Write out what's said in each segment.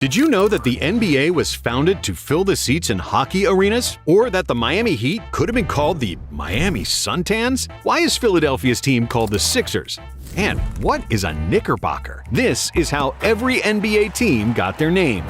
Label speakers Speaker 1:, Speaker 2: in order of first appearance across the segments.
Speaker 1: Did you know that the NBA was founded to fill the seats in hockey arenas? Or that the Miami Heat could have been called the Miami Suntans? Why is Philadelphia's team called the Sixers? And what is a Knickerbocker? This is how every NBA team got their name.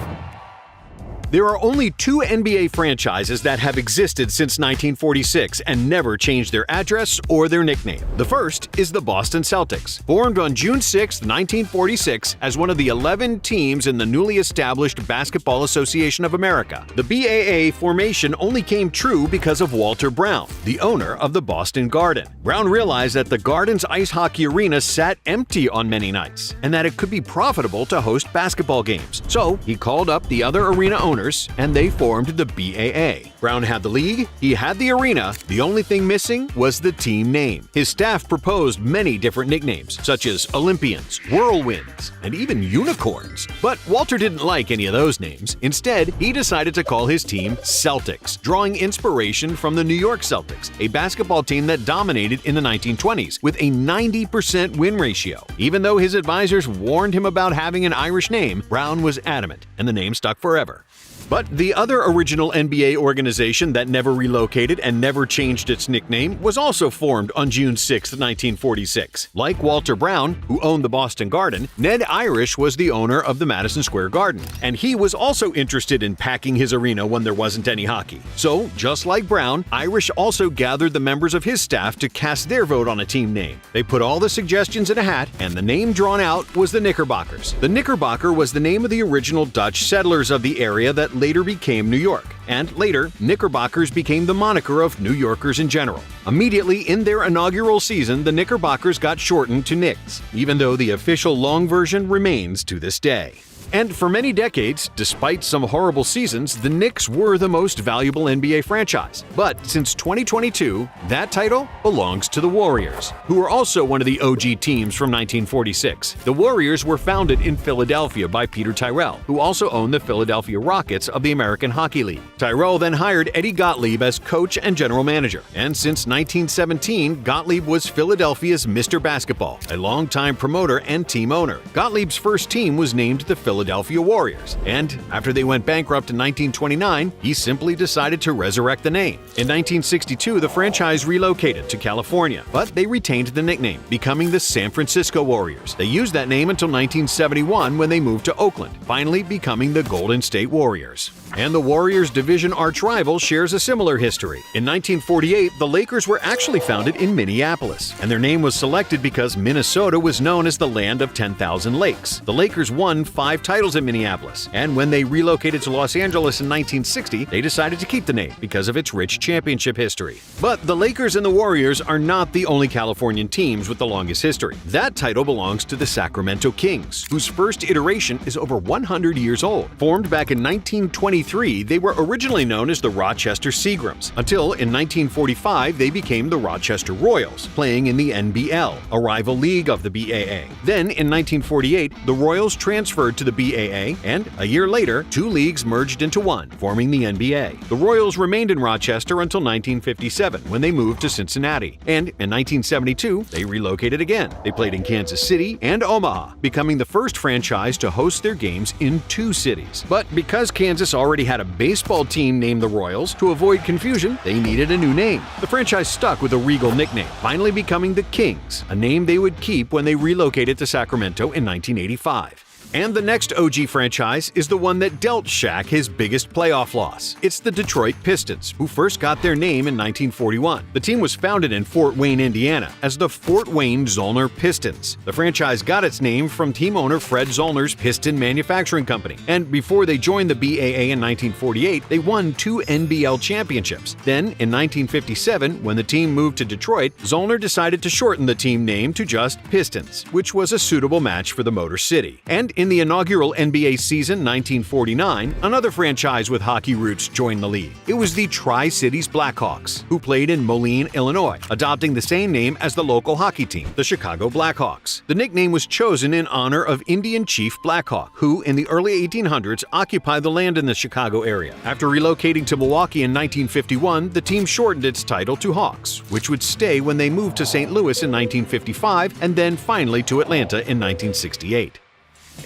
Speaker 1: There are only two NBA franchises that have existed since 1946 and never changed their address or their nickname. The first is the Boston Celtics, formed on June 6, 1946 as one of the 11 teams in the newly established Basketball Association of America. The BAA formation only came true because of Walter Brown, the owner of the Boston Garden. Brown realized that the Garden's ice hockey arena sat empty on many nights and that it could be profitable to host basketball games. So he called up the other arena owners and they formed the BAA. Brown had the league, he had the arena, the only thing missing was the team name. His staff proposed many different nicknames, such as Olympians, Whirlwinds, and even Unicorns. But Walter didn't like any of those names. Instead, he decided to call his team Celtics, drawing inspiration from the New York Celtics, a basketball team that dominated in the 1920s with a 90% win ratio. Even though his advisors warned him about having an Irish name, Brown was adamant, and the name stuck forever. But the other original NBA organization that never relocated and never changed its nickname was also formed on June 6, 1946. Like Walter Brown, who owned the Boston Garden, Ned Irish was the owner of the Madison Square Garden, and he was also interested in packing his arena when there wasn't any hockey. So, just like Brown, Irish also gathered the members of his staff to cast their vote on a team name. They put all the suggestions in a hat, and the name drawn out was the Knickerbockers. The Knickerbocker was the name of the original Dutch settlers of the area that later became New York, and later, Knickerbockers became the moniker of New Yorkers in general. Immediately in their inaugural season, the Knickerbockers got shortened to Knicks, even though the official long version remains to this day. And for many decades, despite some horrible seasons, the Knicks were the most valuable NBA franchise. But since 2022, that title belongs to the Warriors, who are also one of the OG teams from 1946. The Warriors were founded in Philadelphia by Peter Tyrell, who also owned the Philadelphia Rockets of the American Hockey League. Tyrell then hired Eddie Gottlieb as coach and general manager. And since 1917, Gottlieb was Philadelphia's Mr. Basketball, a longtime promoter and team owner. Gottlieb's first team was named the Philadelphia Warriors, and after they went bankrupt in 1929, he simply decided to resurrect the name. In 1962, the franchise relocated to California, but they retained the nickname, becoming the San Francisco Warriors. They used that name until 1971 when they moved to Oakland, finally becoming the Golden State Warriors. And the Warriors' division arch-rival shares a similar history. In 1948, the Lakers were actually founded in Minneapolis, and their name was selected because Minnesota was known as the land of 10,000 lakes. The Lakers won 5 titles in Minneapolis, and when they relocated to Los Angeles in 1960, they decided to keep the name because of its rich championship history. But the Lakers and the Warriors are not the only Californian teams with the longest history. That title belongs to the Sacramento Kings, whose first iteration is over 100 years old. Formed back in 1923, they were originally known as the Rochester Seagrams, until in 1945 they became the Rochester Royals, playing in the NBL, a rival league of the BAA. Then in 1948, the Royals transferred to the BAA, and a year later, 2 leagues merged into one, forming the NBA. The Royals remained in Rochester until 1957, when they moved to Cincinnati. And in 1972, they relocated again. They played in Kansas City and Omaha, becoming the first franchise to host their games in 2 cities. But because Kansas already had a baseball team named the Royals, to avoid confusion, they needed a new name. The franchise stuck with a regal nickname, finally becoming the Kings, a name they would keep when they relocated to Sacramento in 1985. And the next OG franchise is the one that dealt Shaq his biggest playoff loss. It's the Detroit Pistons, who first got their name in 1941. The team was founded in Fort Wayne, Indiana, as the Fort Wayne Zollner Pistons. The franchise got its name from team owner Fred Zollner's Piston Manufacturing Company. And before they joined the BAA in 1948, they won 2 NBL championships. Then, in 1957, when the team moved to Detroit, Zollner decided to shorten the team name to just Pistons, which was a suitable match for the Motor City. And in the inaugural NBA season 1949, another franchise with hockey roots joined the league. It was the Tri-Cities Blackhawks, who played in Moline, Illinois, adopting the same name as the local hockey team, the Chicago Blackhawks. The nickname was chosen in honor of Indian Chief Blackhawk, who in the early 1800s occupied the land in the Chicago area. After relocating to Milwaukee in 1951, the team shortened its title to Hawks, which would stay when they moved to St. Louis in 1955 and then finally to Atlanta in 1968.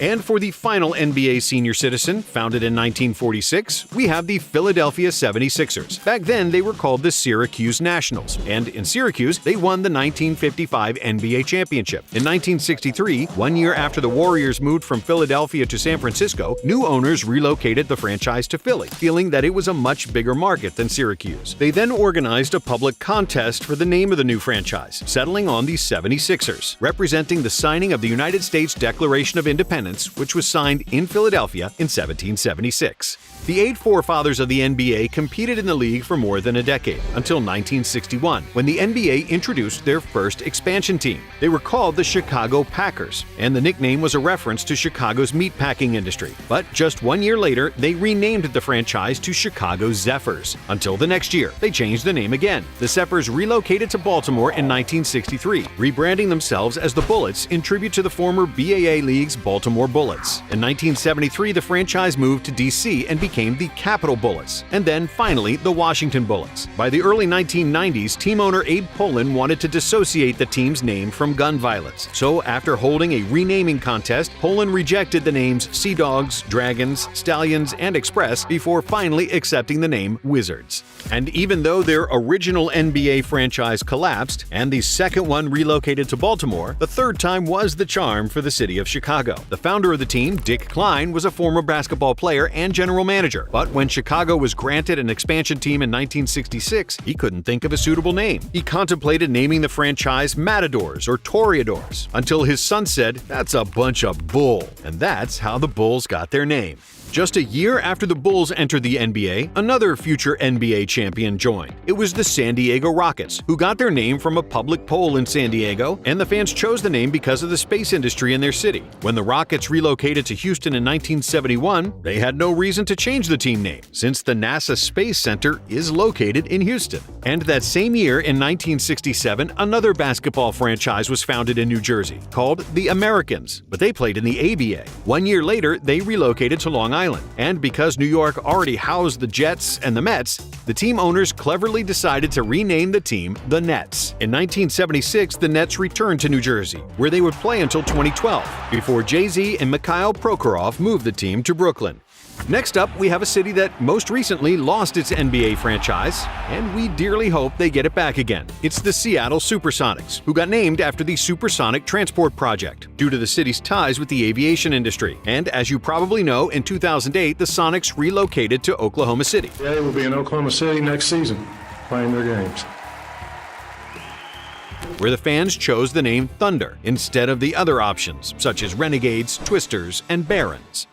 Speaker 1: And for the final NBA senior citizen, founded in 1946, we have the Philadelphia 76ers. Back then, they were called the Syracuse Nationals, and in Syracuse, they won the 1955 NBA championship. In 1963, 1 year after the Warriors moved from Philadelphia to San Francisco, new owners relocated the franchise to Philly, feeling that it was a much bigger market than Syracuse. They then organized a public contest for the name of the new franchise, settling on the 76ers, representing the signing of the United States Declaration of Independence, which was signed in Philadelphia in 1776. The 8 forefathers of the NBA competed in the league for more than a decade, until 1961, when the NBA introduced their first expansion team. They were called the Chicago Packers, and the nickname was a reference to Chicago's meatpacking industry. But just 1 year later, they renamed the franchise to Chicago Zephyrs. Until the next year, they changed the name again. The Zephyrs relocated to Baltimore in 1963, rebranding themselves as the Bullets in tribute to the former BAA League's Baltimore Bullets. In 1973, the franchise moved to D.C. and became the Capitol Bullets, and then finally the Washington Bullets. By the early 1990s, team owner Abe Pollin wanted to dissociate the team's name from gun violence. So after holding a renaming contest, Pollin rejected the names Sea Dogs, Dragons, Stallions, and Express before finally accepting the name Wizards. And even though their original NBA franchise collapsed and the second one relocated to Baltimore, the third time was the charm for the city of Chicago. The founder of the team, Dick Klein, was a former basketball player and general manager, but when Chicago was granted an expansion team in 1966, he couldn't think of a suitable name. He contemplated naming the franchise Matadors or Toreadors, until his son said, "That's a bunch of bull," and that's how the Bulls got their name. Just a year after the Bulls entered the NBA, another future NBA champion joined. It was the San Diego Rockets, who got their name from a public poll in San Diego, and the fans chose the name because of the space industry in their city. When the Rockets relocated to Houston in 1971, they had no reason to change the team name, since the NASA Space Center is located in Houston. And that same year, in 1967, another basketball franchise was founded in New Jersey, called the Americans, but they played in the ABA. 1 year later, they relocated to Long Island. And because New York already housed the Jets and the Mets, the team owners cleverly decided to rename the team the Nets. In 1976, the Nets returned to New Jersey, where they would play until 2012, before Jay-Z and Mikhail Prokhorov moved the team to Brooklyn. Next up, we have a city that most recently lost its NBA franchise, and we dearly hope they get it back again. It's the Seattle Supersonics, who got named after the Supersonic Transport Project, due to the city's ties with the aviation industry. And as you probably know, in 2008, the Sonics relocated to Oklahoma City.
Speaker 2: They will be in Oklahoma City next season, playing their games,
Speaker 1: where the fans chose the name Thunder instead of the other options, such as Renegades, Twisters, and Barons.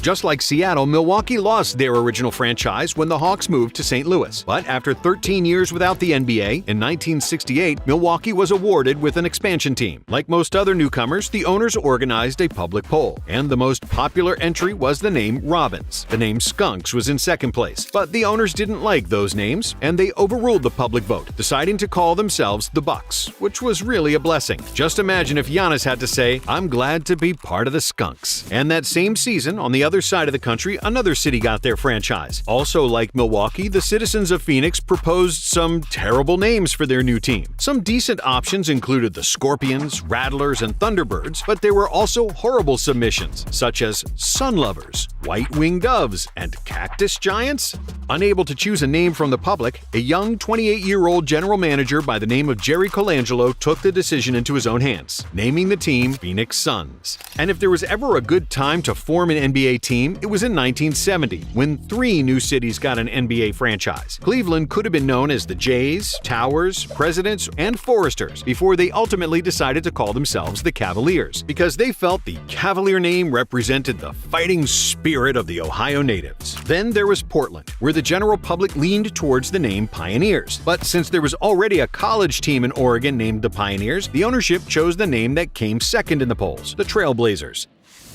Speaker 1: Just like Seattle, Milwaukee lost their original franchise when the Hawks moved to St. Louis. But after 13 years without the NBA, in 1968, Milwaukee was awarded with an expansion team. Like most other newcomers, the owners organized a public poll, and the most popular entry was the name Robins. The name Skunks was in second place, but the owners didn't like those names, and they overruled the public vote, deciding to call themselves the Bucks, which was really a blessing. Just imagine if Giannis had to say, "I'm glad to be part of the Skunks." And that same season, on the other side of the country, another city got their franchise. Also like Milwaukee, the citizens of Phoenix proposed some terrible names for their new team. Some decent options included the Scorpions, Rattlers, and Thunderbirds, but there were also horrible submissions, such as Sunlovers, White-Winged Doves, and Cactus Giants. Unable to choose a name from the public, a young 28-year-old general manager by the name of Jerry Colangelo took the decision into his own hands, naming the team Phoenix Suns. And if there was ever a good time to form an NBA team, it was in 1970, when 3 new cities got an NBA franchise. Cleveland could have been known as the Jays, Towers, Presidents, and Foresters before they ultimately decided to call themselves the Cavaliers, because they felt the Cavalier name represented the fighting spirit of the Ohio natives. Then there was Portland, where the general public leaned towards the name Pioneers. But since there was already a college team in Oregon named the Pioneers, the ownership chose the name that came second in the polls, the Trailblazers.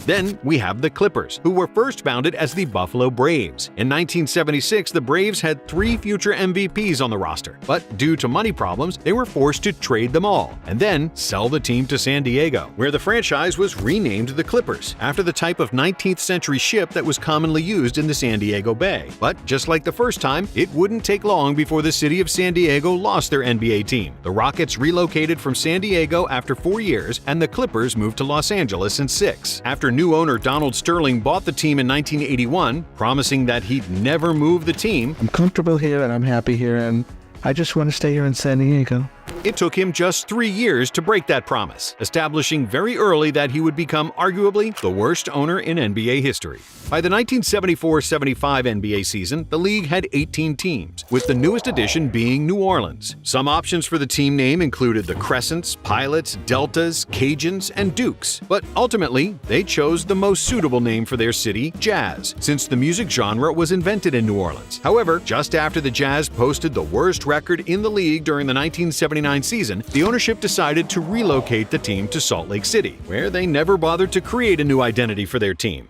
Speaker 1: Then we have the Clippers, who were first founded as the Buffalo Braves. In 1976, the Braves had 3 future MVPs on the roster, but due to money problems, they were forced to trade them all and then sell the team to San Diego, where the franchise was renamed the Clippers, after the type of 19th century ship that was commonly used in the San Diego Bay. But just like the first time, it wouldn't take long before the city of San Diego lost their NBA team. The Rockets relocated from San Diego after 4 years, and the Clippers moved to Los Angeles in 6. After after new owner Donald Sterling bought the team in 1981, promising that he'd never move the team.
Speaker 3: I'm comfortable here and I'm happy here and I just want to stay here in San Diego.
Speaker 1: It took him just 3 years to break that promise, establishing very early that he would become arguably the worst owner in NBA history. By the 1974-75 NBA season, the league had 18 teams, with the newest addition being New Orleans. Some options for the team name included the Crescents, Pilots, Deltas, Cajuns, and Dukes, but ultimately, they chose the most suitable name for their city, Jazz, since the music genre was invented in New Orleans. However, just after the Jazz posted the worst record in the league during the 1979 season, the ownership decided to relocate the team to Salt Lake City, where they never bothered to create a new identity for their team.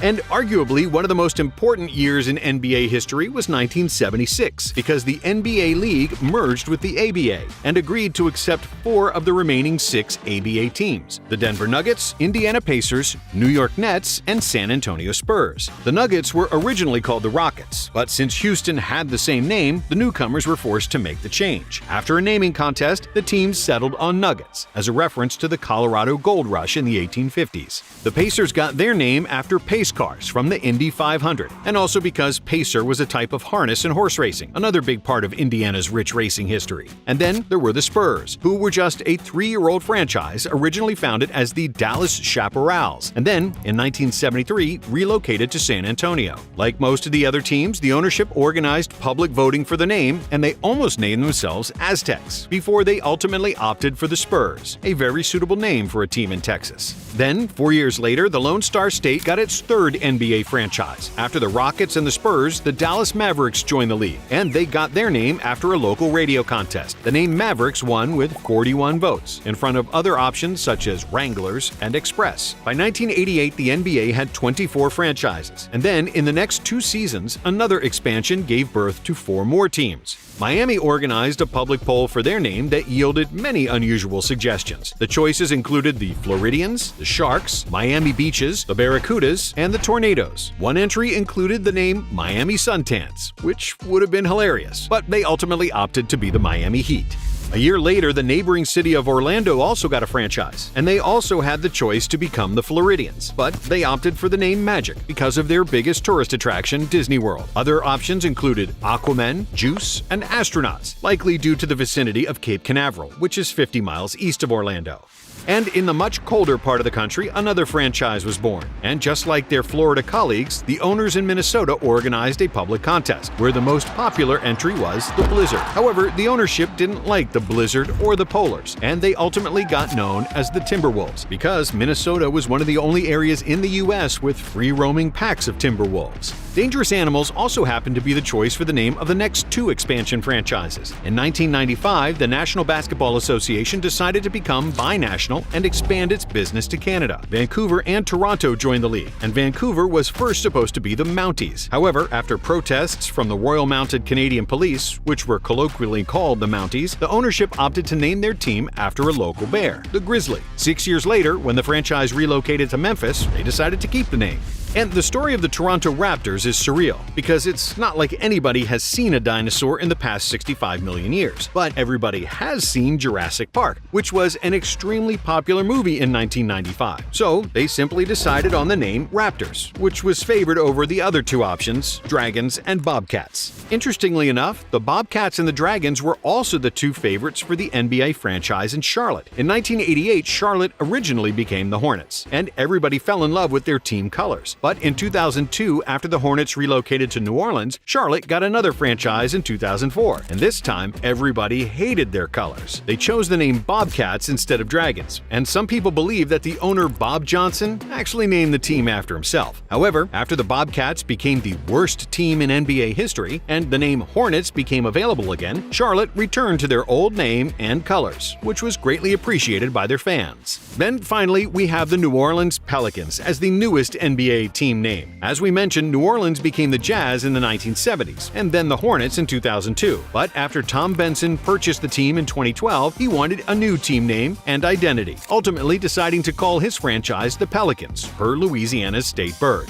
Speaker 1: And arguably one of the most important years in NBA history was 1976, because the NBA League merged with the ABA and agreed to accept 4 of the remaining 6 ABA teams: the Denver Nuggets, Indiana Pacers, New York Nets, and San Antonio Spurs. The Nuggets were originally called the Rockets, but since Houston had the same name, the newcomers were forced to make the change. After a naming contest, the teams settled on Nuggets, as a reference to the Colorado Gold Rush in the 1850s. The Pacers got their name after pace cars from the Indy 500, and also because pacer was a type of harness in horse racing, another big part of Indiana's rich racing history. And then there were the Spurs, who were just a 3-year-old franchise originally founded as the Dallas Chaparrals, and then, in 1973, relocated to San Antonio. Like most of the other teams, the ownership organized public voting for the name, and they almost named themselves Aztecs, before they ultimately opted for the Spurs, a very suitable name for a team in Texas. Then, 4 years later, the Lone Star State got its third NBA franchise. After the Rockets and the Spurs, the Dallas Mavericks joined the league, and they got their name after a local radio contest. The name Mavericks won with 41 votes, in front of other options such as Wranglers and Express. By 1988, the NBA had 24 franchises, and then in the next 2 seasons, another expansion gave birth to 4 more teams. Miami organized a public poll for their name that yielded many unusual suggestions. The choices included the Floridians, the Sharks, Miami Beaches, the Barracudas, and the Tornadoes. One entry included the name Miami Suntans, which would have been hilarious, but they ultimately opted to be the Miami Heat. A year later, the neighboring city of Orlando also got a franchise, and they also had the choice to become the Floridians, but they opted for the name Magic because of their biggest tourist attraction, Disney World. Other options included Aquaman, Juice, and Astronauts, likely due to the vicinity of Cape Canaveral, which is 50 miles east of Orlando. And in the much colder part of the country, another franchise was born. And just like their Florida colleagues, the owners in Minnesota organized a public contest, where the most popular entry was the Blizzard. However, the ownership didn't like the Blizzard or the Polars, and they ultimately got known as the Timberwolves, because Minnesota was one of the only areas in the U.S. with free-roaming packs of Timberwolves. Dangerous Animals also happened to be the choice for the name of the next 2 expansion franchises. In 1995, the National Basketball Association decided to become binational and expand its business to Canada. Vancouver and Toronto joined the league, and Vancouver was first supposed to be the Mounties. However, after protests from the Royal Mounted Canadian Police, which were colloquially called the Mounties, the ownership opted to name their team after a local bear, the Grizzly. 6 years later, when the franchise relocated to Memphis, they decided to keep the name. And the story of the Toronto Raptors is surreal, because it's not like anybody has seen a dinosaur in the past 65 million years. But everybody has seen Jurassic Park, which was an extremely popular movie in 1995. So they simply decided on the name Raptors, which was favored over the other 2 options, Dragons and Bobcats. Interestingly enough, the Bobcats and the Dragons were also the 2 favorites for the NBA franchise in Charlotte. In 1988, Charlotte originally became the Hornets, and everybody fell in love with their team colors. But in 2002, after the Hornets relocated to New Orleans, Charlotte got another franchise in 2004, and this time everybody hated their colors. They chose the name Bobcats instead of Dragons, and some people believe that the owner Bob Johnson actually named the team after himself. However, after the Bobcats became the worst team in NBA history, and the name Hornets became available again, Charlotte returned to their old name and colors, which was greatly appreciated by their fans. Then finally, we have the New Orleans Pelicans as the newest NBA team name. As we mentioned, New Orleans became the Jazz in the 1970s, and then the Hornets in 2002. But after Tom Benson purchased the team in 2012, he wanted a new team name and identity, ultimately deciding to call his franchise the Pelicans, per Louisiana's state bird.